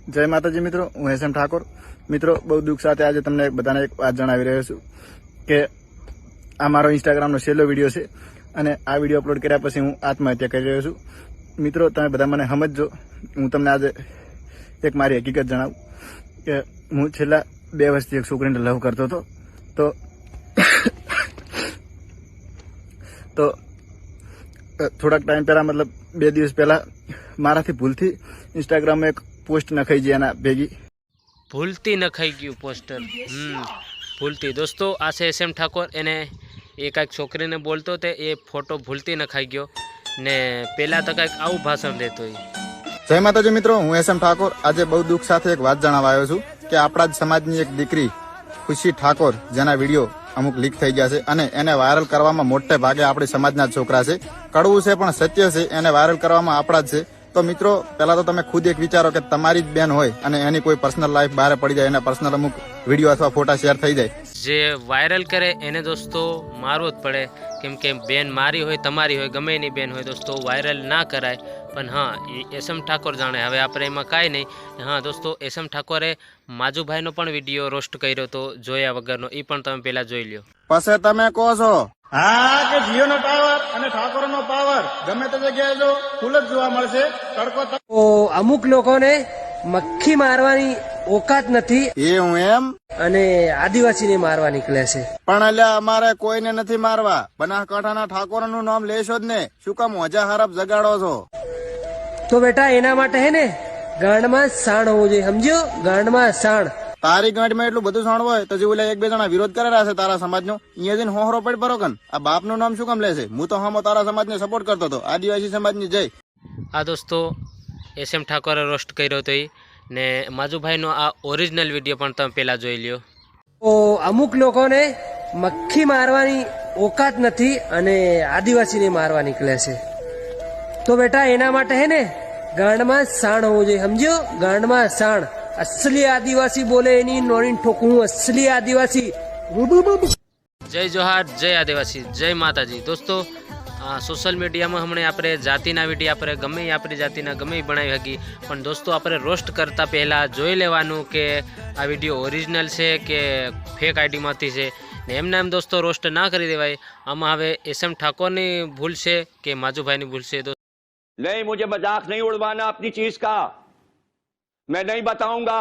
जय माताजी मित्रों, हूँ एस एम ठाकुर। मित्रों, बहुत दुख साथ आज तमने बधाने एक बात जणावी रह्यो छुं के आ मारो इंस्टाग्रामनो छेल्लो विडियो छे अने आ विडियो अपलोड कर्या पछी हूँ आत्महत्या करी रह्यो छुं। मित्रों, तमे बधा मने समजजो। हूँ तमने आज एक मारी हकीकत जणावुं के हूँ छेल्ला 2 वर्षथी एक छोकरीने लव करतो હતો तो થોડાક ટાઈમ પહેલા मतलब 2 દિવસ પહેલા મારાથી ભૂલથી ઇન્સ્ટાગ્રામમાં એક પોસ્ટ નખાઈ ગઈ એના ભેગી। भूलती नखाई गयु पोस्टर भूलती। दोस्तों आ से एस एम ठाकुर एने एक छोकरी ने बोलतो ते ये फोटो भूलती नखाई गयो ने पेला तो कईक आવું भाषण देतो। जय माताजी मित्रों, हूँ एस एम ठाकुर। आज बहुत दुख साथ एक बात जणाववा आव्यो छुं के आपणा ज समाजनी एक दीकरी खुशी ठाकुर जेना विडियो अमुक लीक थई गया छे अने एने वायरल करवामां मोटे भागे आपणी समाजना छोकरा छे। कड़वुं छे पण सत्य छे, एने वायरल करवामां आपणा ज छे। तो मित्रों, पहला तो तमे खुद एक विचारो के तमारी ज बेन होय अने एनी कोई पर्सनल लाइफ बहार पड़ी जाए, एना पर्सनल अमुक विडियो अथवा फोटा शेर थई जाए, जे वायरल करे एने दोस्तों मारवो ज पड़े। केम के बेन मारी होय तमारी होय गमे एनी बेन होय दोस्तों वायरल ना कराय। पण हाँ, एस एम ठाकुर जाणे हवे आपणे एमां कांई नहीं। हाँ दोस्तों, एस एम ठाकुरे माजुभाईनो पण विडियो रोस्ट कर्यो तो जोया वगरनो, ई पण तमे पेला जोई ल्यो। पछी तमे कहो छो हाँ के जियोनो टावर अने ठाकुरनो पावर गमे ते जग्याए जो फूल ज जोवा मळशे। तड़को अमुक लोकोने मक्खी मारवानी औकात नथी ए हूँ एम अने आदिवासीने मारवा निकळे छे। पण अल्या अमारे कोईने नथी मारवा। बनासकांठाना ठाकुरनुं नाम लेशो ज ने, शुं काम होजा हरप जगाड़ो छो? तो बेटा एना माटे है ने गांडमां साण होवो जोईए, समज्यो? गांडमां साण। तारी गांठ में एटલું બધું સાણ હોય તો જે ઓલા એક બે જણા વિરોધ કરે રહ્યા છે તારા સમાજનો, અહીંયા જઈને હોહરો પડ પરો કન આ બાપનું નામ શું કામ લે છે? હું તો હમો તારા સમાજને સપોર્ટ કરતો હતો, આદિવાસી સમાજની જય। आ दोस्तों एस एम ठाकुरे रोस्ट कर्यो तो ने माजुभाईनो आ ओरिजिनल विडियो पण तमे पेला जोई ल्यो। अमुक लोकोने मक्खी मारवानी औकात नथी अने आदिवासीने मारवा निकळे छे। तो बेटा एना माटे है ने गांडमां साण होवो जोईए, समज्यो? गांडमां साण। असली आदिवासी बोले एनी नोरीन ठोकूं, असली आदिवासी। जय जोहार, जय आदिवासी, जय माताजी। दोस्तों सोशल मीडिया में हमने आपणे जातिना विडियो आपणे गमे आपणी जातिना गमे बनावी हकी, पण दोस्तों आपणे रोस्ट करता पहला जोई लेवानुं के आ विडियो ओरिजिनल छे के फेक आईडी मांथी छे। ने एमने एम दोस्तों रोस्ट ना करी देवाय। आमां हवे एस एम ठाकुरनी भूल छे के माजुभाईनी भूल छे? नहीं, मुझे मजाक नहीं उड़वाना अपनी चीज का, मैं नहीं बताऊंगा।